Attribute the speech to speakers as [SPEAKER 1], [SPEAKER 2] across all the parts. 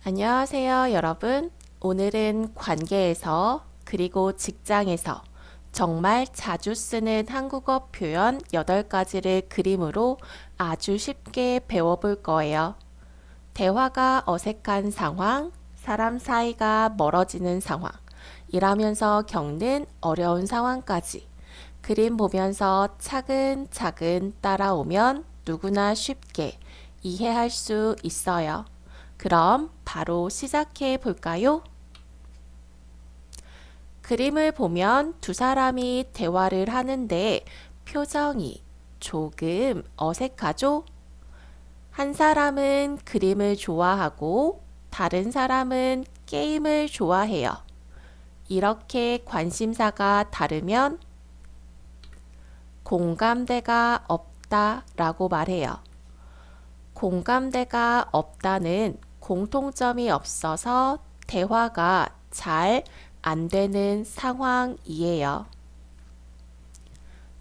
[SPEAKER 1] 안녕하세요, 여러분. 오늘은 관계에서 그리고 직장에서 정말 자주 쓰는 한국어 표현 8가지를 그림으로 아주 쉽게 배워볼 거예요. 대화가 어색한 상황, 사람 사이가 멀어지는 상황, 일하면서 겪는 어려운 상황까지 그림 보면서 차근차근 따라오면 누구나 쉽게 이해할 수 있어요. 그럼 바로 시작해 볼까요? 그림을 보면 두 사람이 대화를 하는데 표정이 조금 어색하죠? 한 사람은 그림을 좋아하고 다른 사람은 게임을 좋아해요. 이렇게 관심사가 다르면 공감대가 없다라고 말해요. 공감대가 없다는 공통점이 없어서 대화가 잘 안 되는 상황이에요.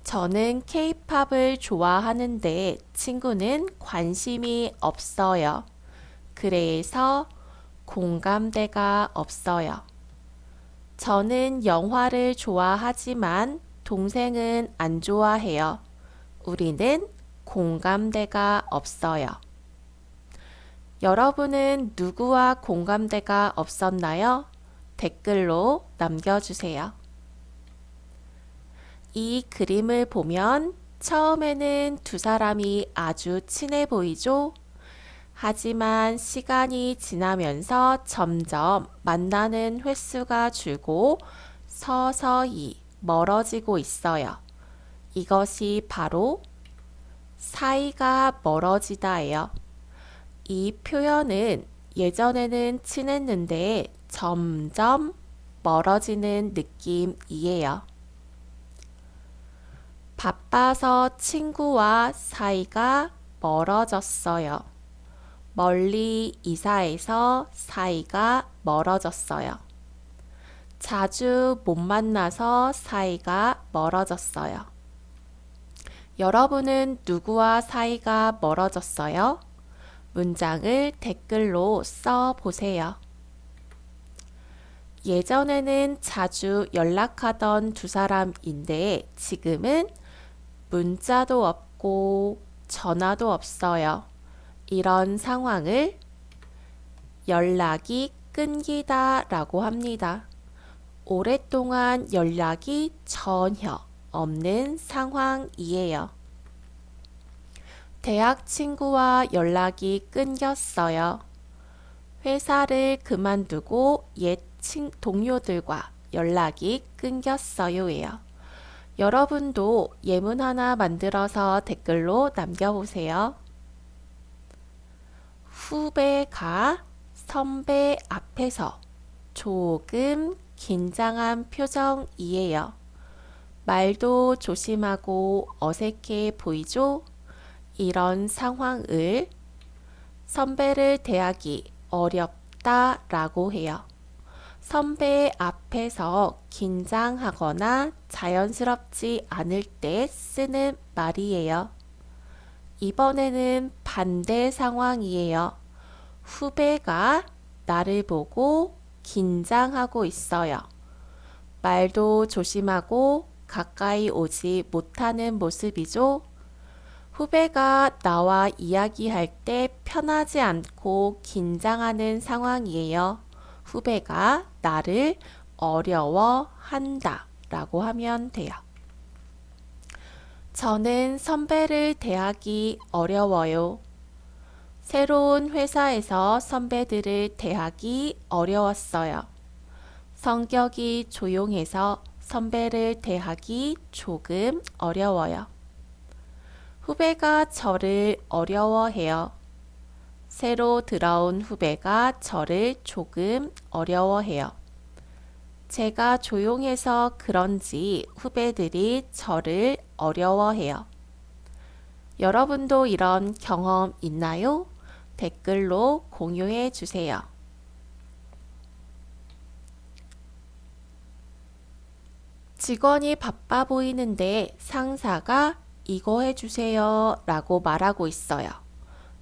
[SPEAKER 1] 저는 케이팝을 좋아하는데 친구는 관심이 없어요. 그래서 공감대가 없어요. 저는 영화를 좋아하지만 동생은 안 좋아해요. 우리는 공감대가 없어요. 여러분은 누구와 공감대가 없었나요? 댓글로 남겨주세요. 이 그림을 보면 처음에는 두 사람이 아주 친해 보이죠? 하지만 시간이 지나면서 점점 만나는 횟수가 줄고 서서히 멀어지고 있어요. 이것이 바로 사이가 멀어지다예요. 이 표현은 예전에는 친했는데 점점 멀어지는 느낌이에요. 바빠서 친구와 사이가 멀어졌어요. 멀리 이사해서 사이가 멀어졌어요. 자주 못 만나서 사이가 멀어졌어요. 여러분은 누구와 사이가 멀어졌어요? 문장을 댓글로 써 보세요. 예전에는 자주 연락하던 두 사람인데 지금은 문자도 없고 전화도 없어요. 이런 상황을 연락이 끊기다 라고 합니다. 오랫동안 연락이 전혀 없는 상황이에요. 대학 친구와 연락이 끊겼어요. 회사를 그만두고 옛 동료들과 연락이 끊겼어요예요. 여러분도 예문 하나 만들어서 댓글로 남겨보세요. 후배가 선배 앞에서 조금 긴장한 표정이에요. 말도 조심하고 어색해 보이죠? 이런 상황을 선배를 대하기 어렵다라고 해요. 선배 앞에서 긴장하거나 자연스럽지 않을 때 쓰는 말이에요. 이번에는 반대 상황이에요. 후배가 나를 보고 긴장하고 있어요. 말도 조심하고 가까이 오지 못하는 모습이죠. 후배가 나와 이야기할 때 편하지 않고 긴장하는 상황이에요. 후배가 나를 어려워한다 라고 하면 돼요. 저는 선배를 대하기 어려워요. 새로운 회사에서 선배들을 대하기 어려웠어요. 성격이 조용해서 선배를 대하기 조금 어려워요. 후배가 저를 어려워해요. 새로 들어온 후배가 저를 조금 어려워해요. 제가 조용해서 그런지 후배들이 저를 어려워해요. 여러분도 이런 경험 있나요? 댓글로 공유해 주세요. 직원이 바빠 보이는데 상사가 이거 해주세요 라고 말하고 있어요.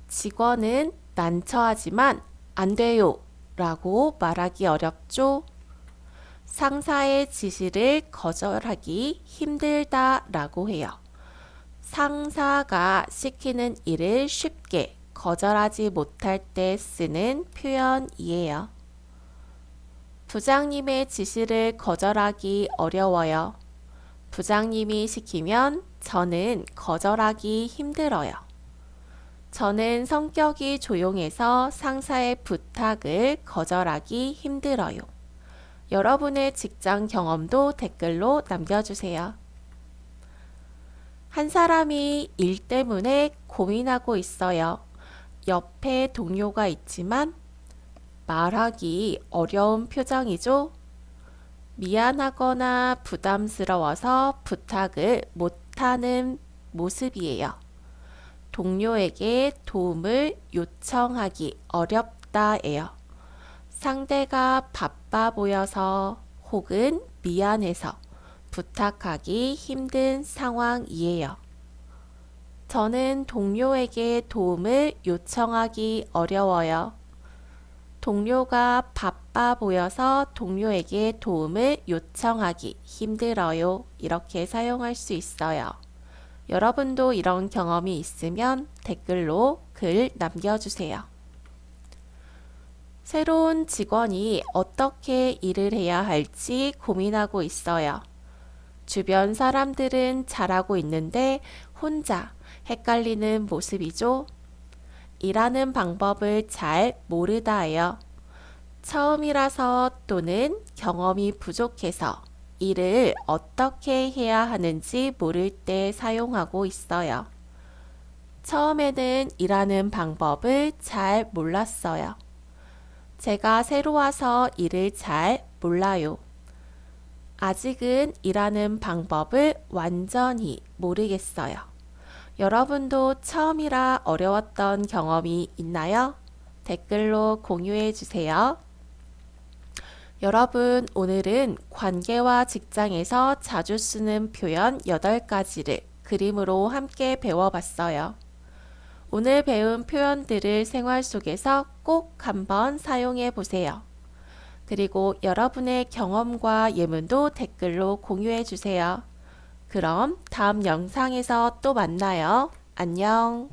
[SPEAKER 1] 직원은 난처하지만 안 돼요 라고 말하기 어렵죠? 상사의 지시를 거절하기 힘들다 라고 해요. 상사가 시키는 일을 쉽게 거절하지 못할 때 쓰는 표현이에요. 부장님의 지시를 거절하기 어려워요. 부장님이 시키면 저는 거절하기 힘들어요. 저는 성격이 조용해서 상사의 부탁을 거절하기 힘들어요. 여러분의 직장 경험도 댓글로 남겨주세요. 한 사람이 일 때문에 고민하고 있어요. 옆에 동료가 있지만 말하기 어려운 표정이죠? 미안하거나 부담스러워서 부탁을 못하는 모습이에요. 동료에게 도움을 요청하기 어렵다예요. 상대가 바빠 보여서 혹은 미안해서 부탁하기 힘든 상황이에요. 저는 동료에게 도움을 요청하기 어려워요. 동료가 바빠 보여서 동료에게 도움을 요청하기 힘들어요. 이렇게 사용할 수 있어요. 여러분도 이런 경험이 있으면 댓글로 글 남겨주세요. 새로운 직원이 어떻게 일을 해야 할지 고민하고 있어요. 주변 사람들은 잘하고 있는데 혼자 헷갈리는 모습이죠. 일하는 방법을 잘 모르다예요. 처음이라서 또는 경험이 부족해서 일을 어떻게 해야 하는지 모를 때 사용하고 있어요. 처음에는 일하는 방법을 잘 몰랐어요. 제가 새로 와서 일을 잘 몰라요. 아직은 일하는 방법을 완전히 모르겠어요. 여러분도 처음이라 어려웠던 경험이 있나요? 댓글로 공유해 주세요. 여러분, 오늘은 관계와 직장에서 자주 쓰는 표현 8가지를 그림으로 함께 배워봤어요. 오늘 배운 표현들을 생활 속에서 꼭 한번 사용해 보세요. 그리고 여러분의 경험과 예문도 댓글로 공유해 주세요. 그럼 다음 영상에서 또 만나요. 안녕.